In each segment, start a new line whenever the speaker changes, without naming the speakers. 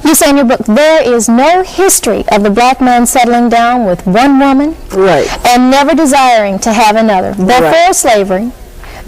You say in your book, there is no history of the black man settling down with one woman and never desiring to have another. Before slavery,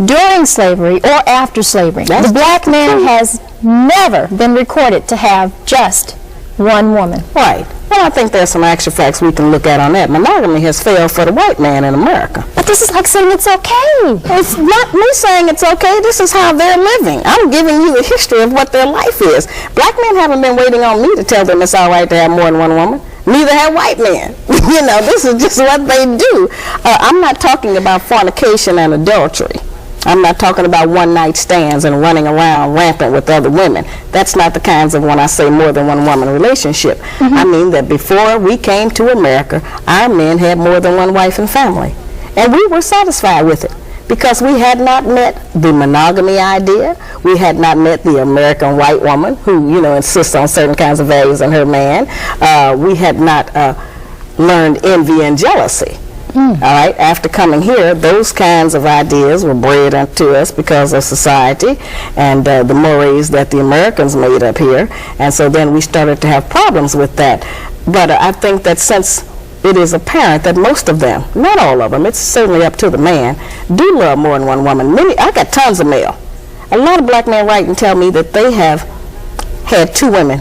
during slavery, or after slavery, the black man has never been recorded to have just one woman.
Right. Well, I think there's some actual facts we can look at on that. Monogamy has failed for the white man in America.
But this is like saying it's okay.
It's not me saying it's okay. This is how they're living. I'm giving you the history of what their life is. Black men haven't been waiting on me to tell them it's all right to have more than one woman. Neither have white men. You know, this is just what they do. I'm not talking about fornication and adultery. I'm not talking about one-night stands and running around rampant with other women. That's not the kinds of, when I say more than one woman relationship. I mean that before we came to America, our men had more than one wife and family. And we were satisfied with it because we had not met the monogamy idea. We had not met the American white woman who, you know, insists on certain kinds of values in her man. We had not learned envy and jealousy. All right, after coming here, those kinds of ideas were bred into us because of society and the mores that the Americans made up here, and so then we started to have problems with that. But I think that since it is apparent that most of them, not all of them, it's certainly up to the man, do love more than one woman. I got tons of mail. A lot of black men write and tell me that they have had two women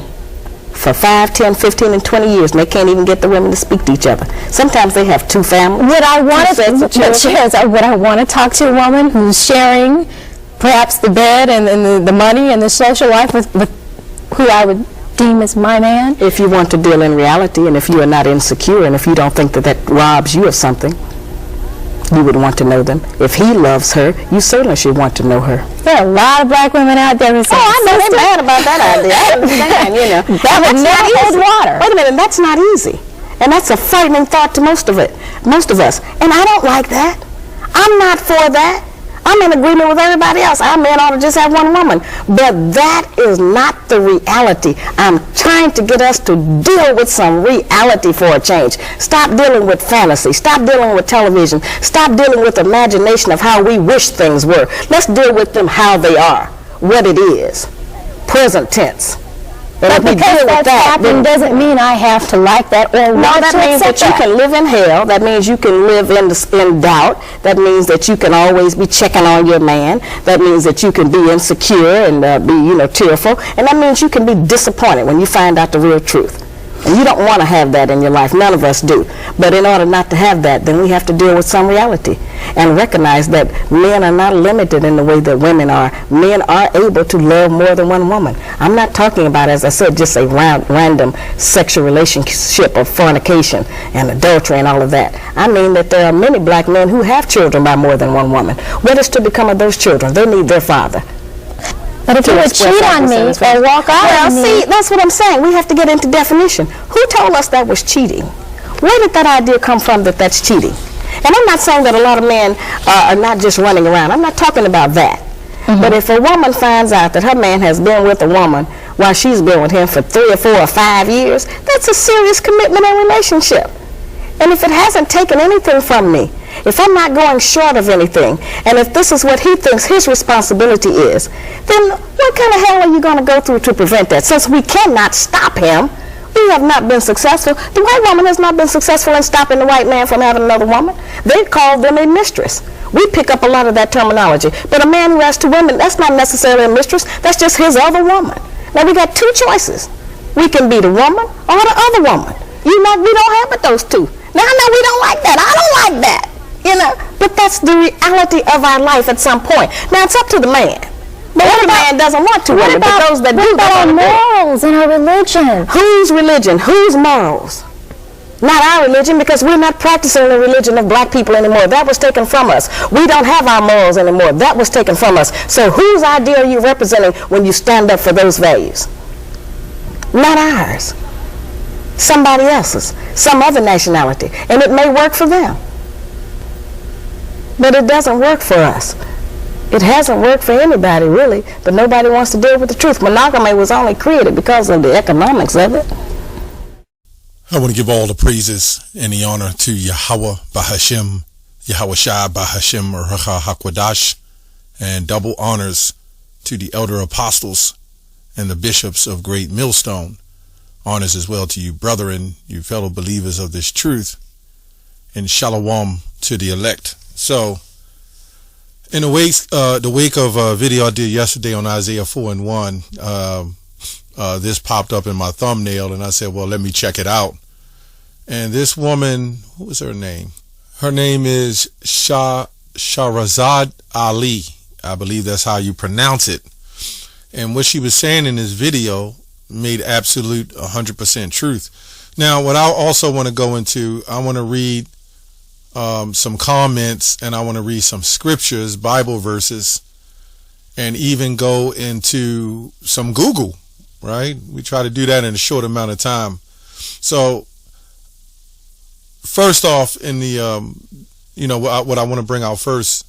for 5, 10, 15, and 20 years, and they can't even get the women to speak to each other. Sometimes they have two families.
Would I want to talk to a woman who's sharing perhaps the bed and the money and the social life with who I would deem as my man?
If you want to deal in reality, and if you are not insecure, and if you don't think that that robs you of something, you would want to know them. If he loves her, you certainly should want to know her.
There are a lot of black women out there who say,
I know they're mad about that idea. I understand, you know.
That would never hold water.
Wait a minute, that's not easy. And that's a frightening thought to most of us. And I don't like that. I'm not for that. I'm in agreement with everybody else. Our men ought to just have one woman. But that is not the reality. I'm trying to get us to deal with some reality for a change. Stop dealing with fantasy. Stop dealing with television. Stop dealing with imagination of how we wish things were. Let's deal with them how they are, what it is, present tense.
But because that's happened doesn't mean I have to like that or want to accept that.
No, that means that you can live in hell. That means you can live in doubt. That means that you can always be checking on your man. That means that you can be insecure and be, you know, tearful. And that means you can be disappointed when you find out the real truth. And you don't want to have that in your life. None of us do. But in order not to have that, then we have to deal with some reality and recognize that men are not limited in the way that women are. Men are able to love more than one woman. I'm not talking about, as I said, just a random sexual relationship of fornication and adultery and all of that. I mean that there are many black men who have children by more than one woman. What is to become of those children? They need their father.
But if you would cheat on me or walk out on me...
see, that's what I'm saying. We have to get into definition. Who told us that was cheating? Where did that idea come from that that's cheating? And I'm not saying that a lot of men are not just running around. I'm not talking about that. But if a woman finds out that her man has been with a woman while she's been with him for 3 or 4 or 5 years, that's a serious commitment and relationship. And if it hasn't taken anything from me, if I'm not going short of anything, and if this is what he thinks his responsibility is, then what kind of hell are you going to go through to prevent that? Since we cannot stop him, we have not been successful. The white woman has not been successful in stopping the white man from having another woman. They call them a mistress. We pick up a lot of that terminology. But a man who has 2 women, that's not necessarily a mistress. That's just his other woman. Now we got 2 choices. We can be the woman or the other woman. We don't have but those 2. Now I know we don't like that. I don't like that. You know, but that's the reality of our life at some point. Now it's up to the man. But every man doesn't want to women, but those that do.
What about our morals and our religion?
Whose religion? Whose morals? Not our religion, because we're not practicing the religion of black people anymore. That was taken from us. We don't have our morals anymore. That was taken from us. So whose idea are you representing when you stand up for those values? Not ours. Somebody else's. Some other nationality. And it may work for them. But it doesn't work for us. It hasn't worked for anybody, really, but nobody wants to deal with the truth. Monogamy was only created because of the economics of it.
I want to give all the praises and the honor to Yahweh Bahashem, Yahweh Shai Bahashem Racha HaKwadash, and double honors to the elder apostles and the bishops of Great Millstone Honors as well to you, brethren, you fellow believers of this truth, and shalom to the elect. So, in the wake of a video I did yesterday on Isaiah 4:1, this popped up in my thumbnail, and I said, well, let me check it out. And this woman, what was her name? Her name is SHAHRAZAD Ali. I believe that's how you pronounce it. And what she was saying in this video made absolute 100% truth. Now, what I also want to go into, I want to read some comments, and I want to read some scriptures, Bible verses, and even go into some Google, right? We try to do that in a short amount of time. So, first off, in the, what I want to bring out first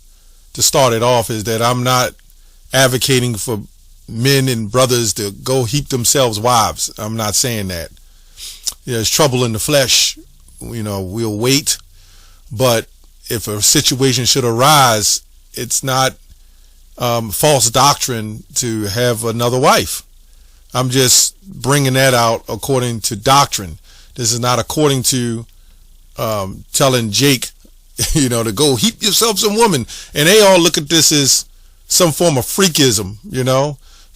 to start it off is that I'm not advocating for men and brothers to go heap themselves wives. I'm not saying that. There's trouble in the flesh. We'll wait. But if a situation should arise, it's not false doctrine to have another wife. I'm just bringing that out according to doctrine. This is not according to telling Jake, to go heap yourself some woman. And they all look at this as some form of freakism,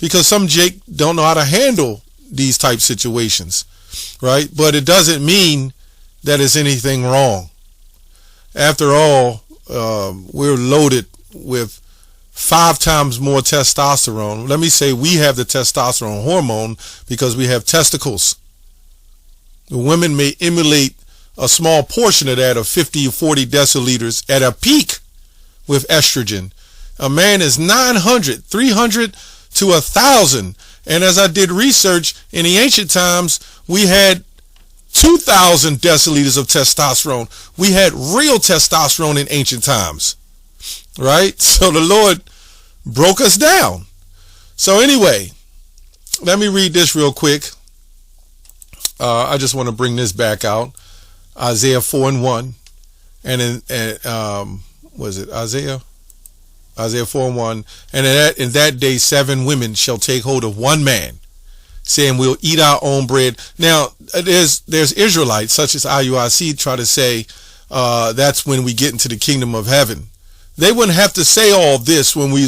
because some Jake don't know how to handle these type situations, right? But it doesn't mean that it's anything wrong. After all, we're loaded with 5 times more testosterone. Let me say we have the testosterone hormone because we have testicles. The women may emulate a small portion of that, of 50 or 40 deciliters at a peak with estrogen. A man is 900, 300 to 1,000. And as I did research, in the ancient times, we had 2,000 deciliters of testosterone. We had real testosterone in ancient times, right? So the Lord broke us down. So anyway, let me read this real quick. I just want to bring this back out. Isaiah 4:1, and was it Isaiah 4:1? And in that day 7 women shall take hold of one man, saying, we'll eat our own bread. Now, there's Israelites such as IUIC try to say that's when we get into the kingdom of heaven. They wouldn't have to say all this when we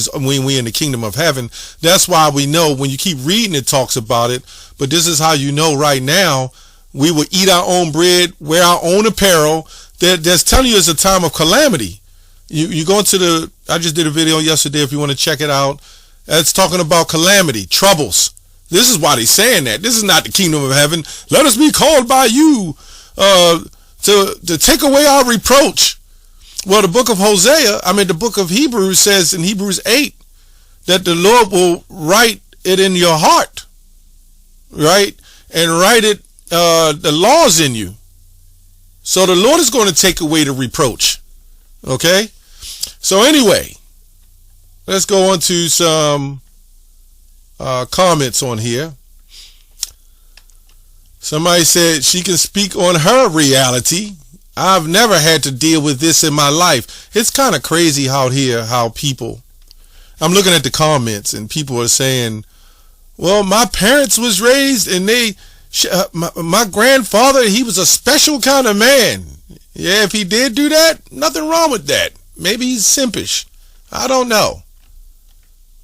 in the kingdom of heaven. That's why we know when you keep reading it talks about it. But this is how you know right now we will eat our own bread, wear our own apparel. That's telling you it's a time of calamity. You go into I just did a video yesterday if you want to check it out. It's talking about calamity, troubles. This is why they're saying that. This is not the kingdom of heaven. Let us be called by you to take away our reproach. Well, the book of Hebrews says in Hebrews 8 that the Lord will write it in your heart, right? And write it, the laws in you. So the Lord is going to take away the reproach. Okay? So anyway, let's go on to some comments on here. Somebody said she can speak on her reality. I've never had to deal with this in my life. It's kind of crazy out here how people, I'm looking at the comments and people are saying, well, my parents was raised and my grandfather, he was a special kind of man. Yeah, if he did do that, nothing wrong with that. Maybe he's simpish. I don't know.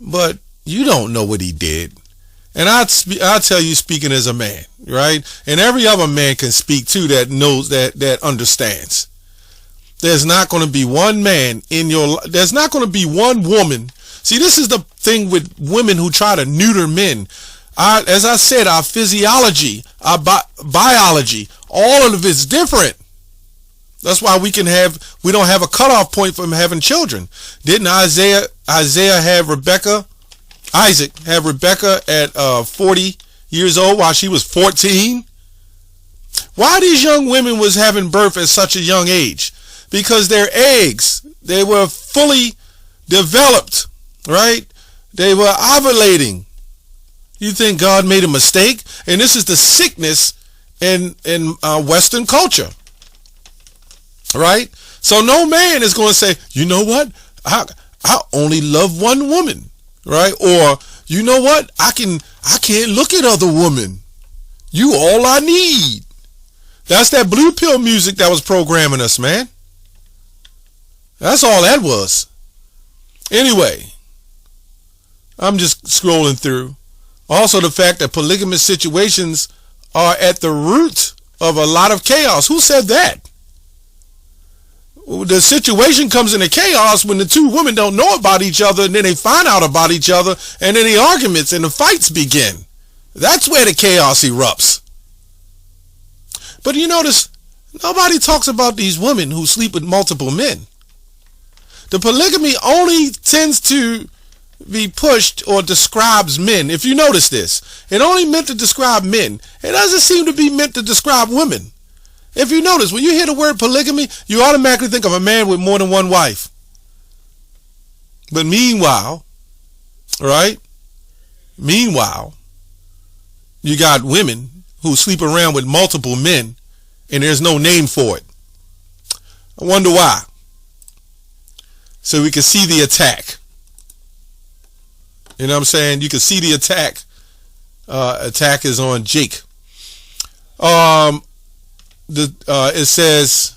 But you don't know what he did. And I'll tell you, speaking as a man, right? And every other man can speak too that knows, that understands. There's not going to be one man in your life. There's not going to be one woman. See, this is the thing with women who try to neuter men. As I said, our physiology, our biology, all of it's different. That's why we don't have a cutoff point from having children. Didn't Isaiah have Isaac had Rebecca at 40 years old while she was 14? Why these young women was having birth at such a young age? Because their eggs, they were fully developed, right? They were ovulating. You think God made a mistake? And this is the sickness in Western culture, right? So no man is going to say, you know what? I only love one woman. Right? Or, you know what? I can't look at other women. You all I need. That's that blue pill music that was programming us, man. That's all that was. Anyway, I'm just scrolling through. Also, the fact that polygamous situations are at the root of a lot of chaos. Who said that? The situation comes into chaos when the two women don't know about each other, and then they find out about each other, and then the arguments and the fights begin. That's where the chaos erupts. But you notice, nobody talks about these women who sleep with multiple men. The polygamy only tends to be pushed or describes men. If you notice this, it only meant to describe men. It doesn't seem to be meant to describe women. If you notice, when you hear the word polygamy, you automatically think of a man with more than one wife. But meanwhile, right? Meanwhile, you got women who sleep around with multiple men, and there's no name for it. I wonder why. So we can see the attack. You know what I'm saying? You can see the attack. Attack is on Jake. It says,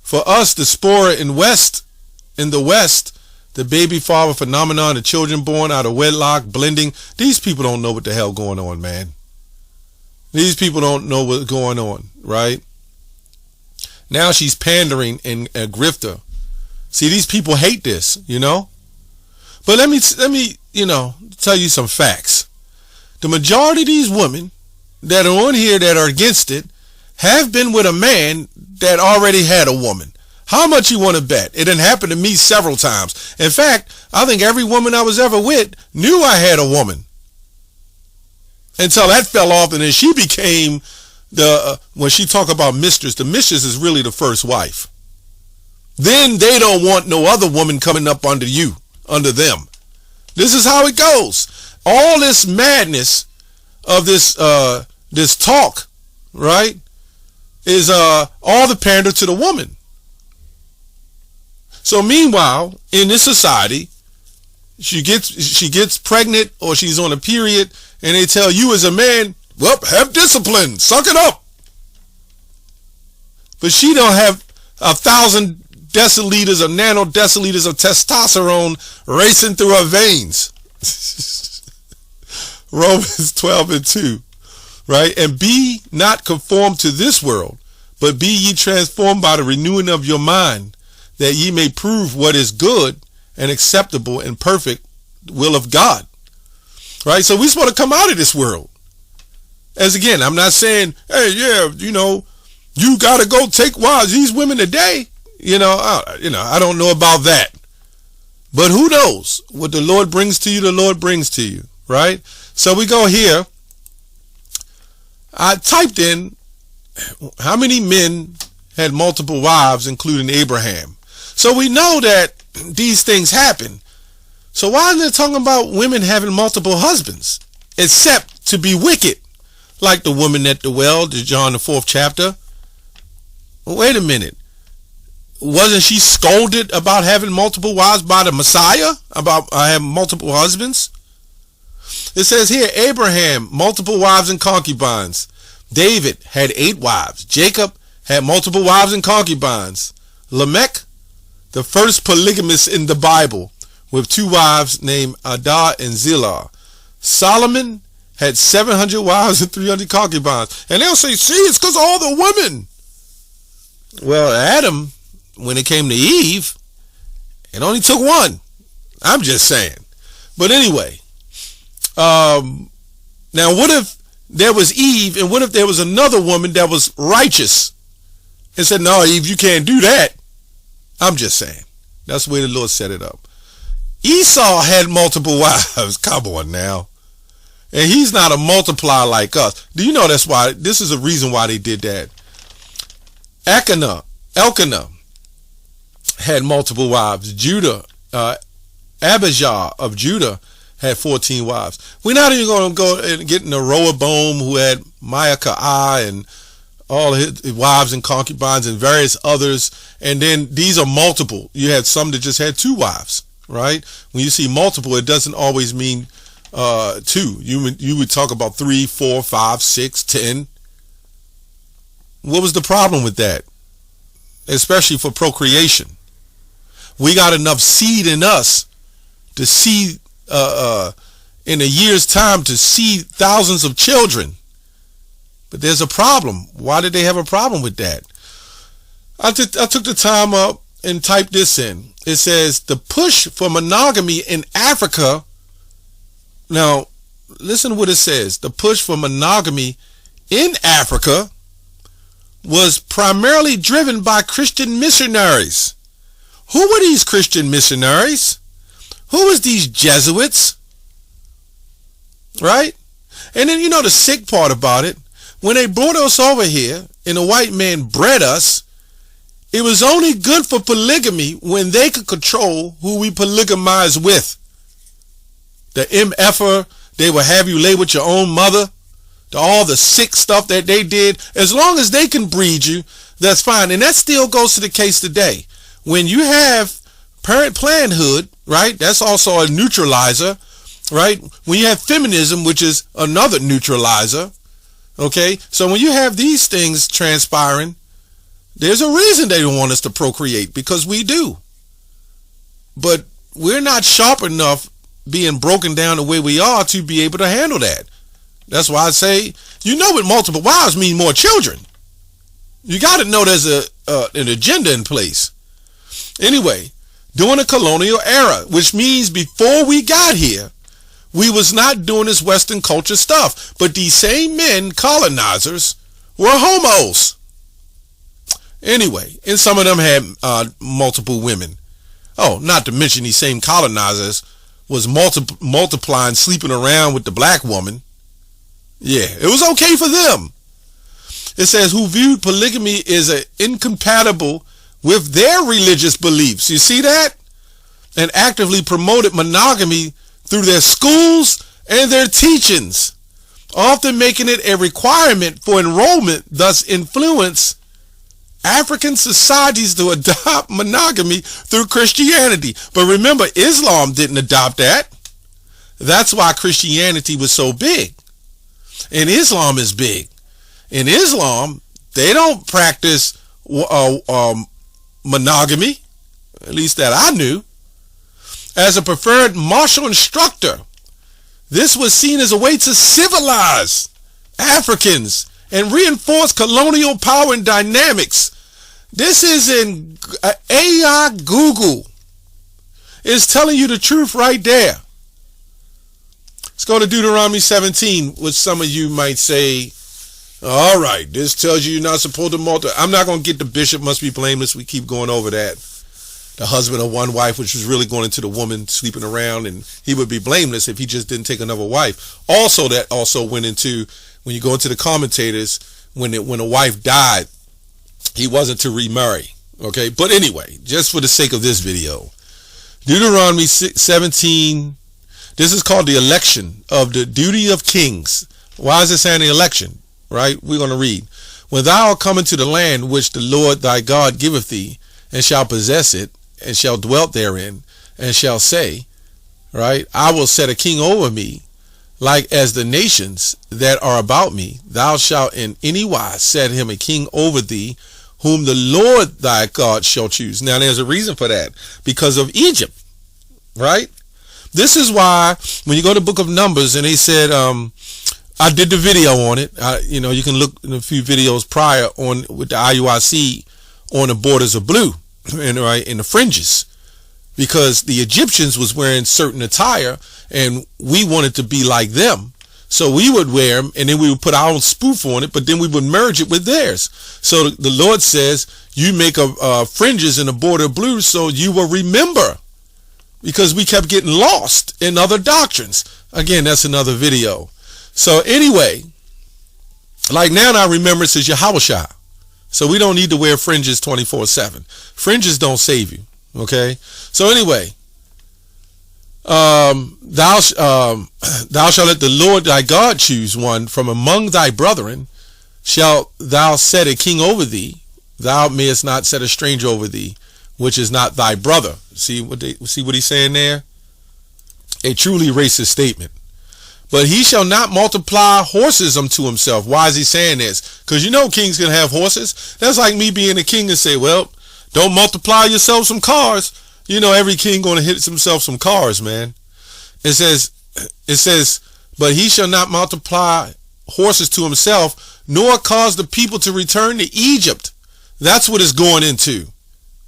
for us, the spora in the West, the baby father phenomenon, the children born out of wedlock, blending. These people don't know what the hell going on, man. These people don't know what's going on, right? Now she's pandering and a grifter. See, these people hate this, you know. But let me, tell you some facts. The majority of these women that are on here that are against it have been with a man that already had a woman. How much you want to bet? It didn't happen to me several times. In fact, I think every woman I was ever with knew I had a woman. Until that fell off, and then she became when she talk about mistress, the mistress is really the first wife. Then they don't want no other woman coming up under them. This is how it goes. All this madness of this talk, right, is all the pander to the woman. So meanwhile, in this society, she gets pregnant or she's on a period, and they tell you as a man, well, have discipline, suck it up. But she don't have 1,000 deciliters or nanodeciliters of testosterone racing through her veins. Romans 12:2, right? And be not conformed to this world, but be ye transformed by the renewing of your mind, that ye may prove what is good and acceptable and perfect will of God. Right? So we're supposed to come out of this world. As again, I'm not saying, hey, yeah, you got to go take wives. These women today, I don't know about that. But who knows? What the Lord brings to you, the Lord brings to you. Right? So we go here. I typed in how many men had multiple wives, including Abraham. So we know that these things happen. So why are they talking about women having multiple husbands? Except to be wicked. Like the woman at the well, the John the 4th chapter. Wait a minute. Wasn't she scolded about having multiple wives by the Messiah? About having multiple husbands? It says here, Abraham, multiple wives and concubines. David had 8 wives. Jacob had multiple wives and concubines. Lamech, the first polygamist in the Bible, with 2 wives named Adah and Zillah. Solomon had 700 wives and 300 concubines. And they'll say, see, it's because of all the women. Well, Adam, when it came to Eve, it only took 1. I'm just saying. But anyway, now what if there was Eve, and what if there was another woman that was righteous and said, no, Eve, you can't do that? I'm just saying. That's the way the Lord set it up. Esau had multiple wives. Come on now. And he's not a multiplier like us. Do you know that's why? This is a reason why they did that. Elkanah had multiple wives. Abijah of Judah had 14 wives. We're not even going to go and get into Rehoboam, who had Maacah and all his wives and concubines and various others. And then these are multiple. You had some that just had 2 wives, right? When you see multiple, it doesn't always mean 2. You would talk about 3, 4, 5, 6, 10. What was the problem with that? Especially for procreation. We got enough seed in us to see, in a year's time, to see thousands of children. But there's a problem. Why did they have a problem with that? I took the time up and typed this in. It says, the push for monogamy in Africa. Now, listen to what it says. The push for monogamy in Africa was primarily driven by Christian missionaries. Who were these Christian missionaries? Who was these Jesuits? Right? And then, the sick part about it, when they brought us over here and the white man bred us, it was only good for polygamy when they could control who we polygamize with. The MFer, they will have you lay with your own mother. All the sick stuff that they did, as long as they can breed you, that's fine. And that still goes to the case today. When you have parent parenthood, right, that's also a neutralizer, right? When you have feminism, which is another neutralizer, okay? So when you have these things transpiring, there's a reason they don't want us to procreate, because we do. But we're not sharp enough being broken down the way we are to be able to handle that. That's why I say, with multiple wives mean more children. You got to know there's an agenda in place. Anyway, during the colonial era, which means before we got here, we was not doing this Western culture stuff. But these same men, colonizers, were homos. Anyway, and some of them had multiple women. Oh, not to mention these same colonizers was multiplying, sleeping around with the black woman. Yeah, it was okay for them. It says, who viewed polygamy as incompatible with their religious beliefs. You see that? And actively promoted monogamy through their schools and their teachings, often making it a requirement for enrollment, thus influence African societies to adopt monogamy through Christianity. But remember, Islam didn't adopt that. That's why Christianity was so big. And Islam is big. In Islam, they don't practice monogamy, at least that I knew. As a preferred martial instructor, this was seen as a way to civilize Africans and reinforce colonial power and dynamics. This is in AI Google. It's telling you the truth right there. Let's go to Deuteronomy 17, which some of you might say, all right, this tells you you're not supposed to multiply. I'm not going to get the bishop must be blameless. We keep going over that. The husband of one wife, which was really going into the woman sleeping around, and he would be blameless if he just didn't take another wife. Also, that also went into, when you go into the commentators, when a wife died, he wasn't to remarry. Okay, but anyway, just for the sake of this video, Deuteronomy 17. This is called the election of the duty of kings. Why is it saying the election? Right? We're going to read. When thou art come into the land which the Lord thy God giveth thee, and shall possess it, and shall dwell therein, and shall say, right, I will set a king over me, like as the nations that are about me. Thou shalt in any wise set him a king over thee, whom the Lord thy God shall choose. Now there's a reason for that, because of Egypt, right? This is why when you go to the book of Numbers, and they said, I did the video on it. You can look in a few videos prior on with the IUIC on the borders of blue and right in the fringes, because the Egyptians was wearing certain attire and we wanted to be like them. So we would wear them and then we would put our own spoof on it, but then we would merge it with theirs. So the Lord says, you make a fringes in the border of blue so you will remember, because we kept getting lost in other doctrines. Again, that's another video. So anyway, like now our remembrance is Yahushua. So we don't need to wear fringes 24/7. Fringes don't save you. Okay. So anyway, thou shalt let the Lord thy God choose one from among thy brethren. Shalt thou set a king over thee? Thou mayest not set a stranger over thee, which is not thy brother. See what he's saying there? A truly racist statement. But he shall not multiply horses unto himself. Why is he saying this? Because you know kings can have horses. That's like me being a king and say, well, don't multiply yourself some cars. You know, every king going to hit himself some cars, man. It says, but he shall not multiply horses to himself, nor cause the people to return to Egypt. That's what it's going into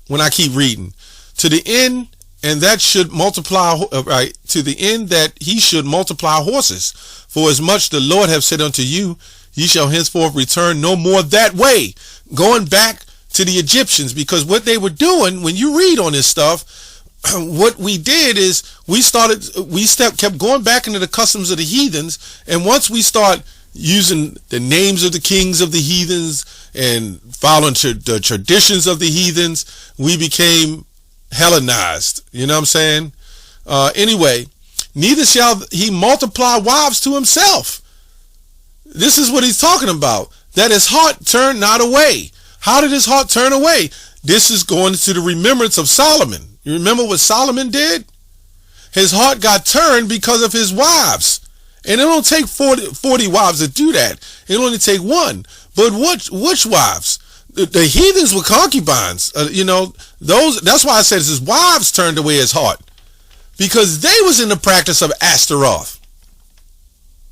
when I keep reading. To the end, and that should multiply, right, to the end that he should multiply horses. For as much the Lord have said unto you, ye shall henceforth return no more that way. Going back to the Egyptians, because what they were doing, when you read on this stuff, what we did is kept going back into the customs of the heathens, and once we start using the names of the kings of the heathens and following the traditions of the heathens, we became Hellenized. You know what I'm saying? Anyway, neither shall he multiply wives to himself. This is what he's talking about, that his heart turn not away. How did his heart turn away? This is going to the remembrance of Solomon. You remember what Solomon did? His heart got turned because of his wives. And it don't take 40 wives to do that. It only take one. But which wives? The heathens were concubines. That's why I said his wives turned away his heart. Because they was in the practice of Ashtaroth.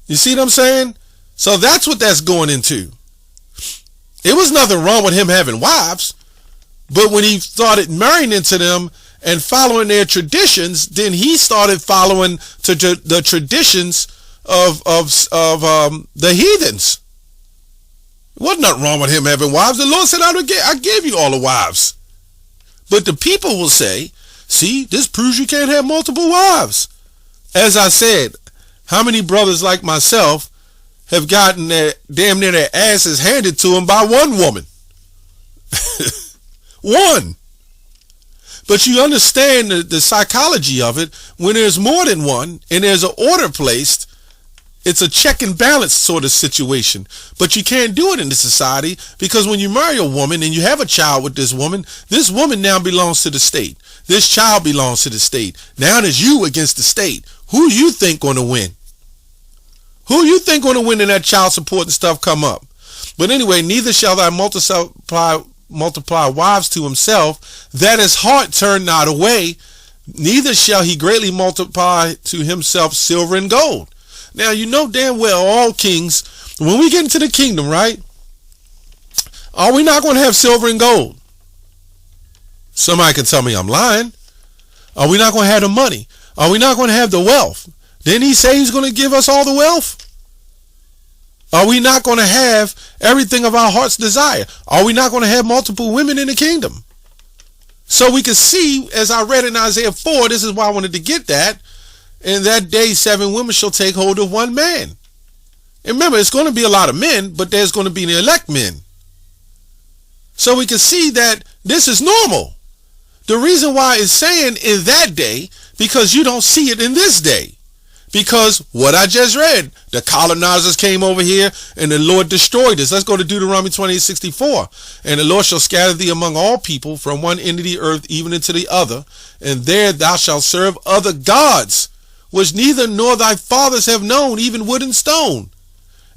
You see what I'm saying? So that's what that's going into. It was nothing wrong with him having wives. But when he started marrying into them and following their traditions, then he started following the traditions of the heathens. Wasn't nothing wrong with him having wives. The Lord said, I gave you all the wives. But the people will say, see, this proves you can't have multiple wives. As I said, how many brothers like myself have gotten damn near their asses handed to them by one woman? One. But you understand the psychology of it. When there's more than one and there's an order placed, it's a check and balance sort of situation. But you can't do it in this society, because when you marry a woman and you have a child with this woman now belongs to the state. This child belongs to the state. Now there's you against the state. Who do you think going to win? Who you think going to win in that child support and stuff come up? But anyway, neither shall thy multiply wives to himself, that his heart turn not away, neither shall he greatly multiply to himself silver and gold. Now, you know damn well all kings, when we get into the kingdom, right, are we not going to have silver and gold? Somebody can tell me I'm lying. Are we not going to have the money? Are we not going to have the wealth? Didn't he say he's going to give us all the wealth? Are we not going to have everything of our heart's desire? Are we not going to have multiple women in the kingdom? So we can see, as I read in Isaiah 4, this is why I wanted to get that. In that day, 7 women shall take hold of one man. And remember, it's going to be a lot of men, but there's going to be the elect men. So we can see that this is normal. The reason why it's saying in that day, because you don't see it in this day. Because what I just read, the colonizers came over here and the Lord destroyed us. Let's go to Deuteronomy 28:64. And the Lord shall scatter thee among all people from one end of the earth even into the other. And there thou shalt serve other gods, which neither nor thy fathers have known, even wood and stone.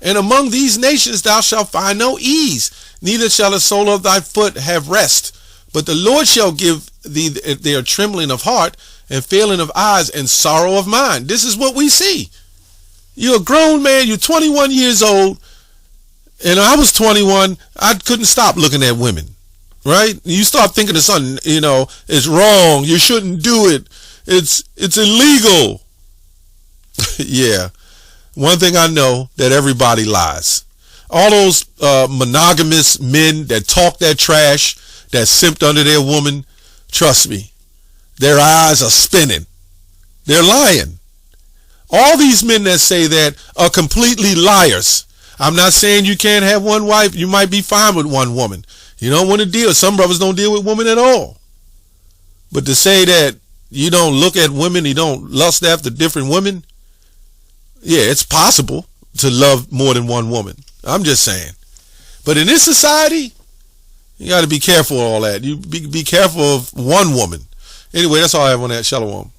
And among these nations thou shalt find no ease, neither shall the sole of thy foot have rest. But the Lord shall give thee their trembling of heart, and failing of eyes, and sorrow of mind. This is what we see. You're a grown man, you're 21 years old, and I was 21, I couldn't stop looking at women, right? You start thinking of something, it's wrong, you shouldn't do it, it's illegal. Yeah, one thing I know, that everybody lies. All those monogamous men that talk that trash, that simped under their woman, trust me, their eyes are spinning. They're lying. All these men that say that are completely liars. I'm not saying you can't have one wife. You might be fine with one woman. You don't want to deal. Some brothers don't deal with women at all. But to say that you don't look at women, you don't lust after different women, yeah, it's possible to love more than one woman. I'm just saying. But in this society, you got to be careful of all that. You be careful of one woman. Anyway, that's all I have on that. Shalom.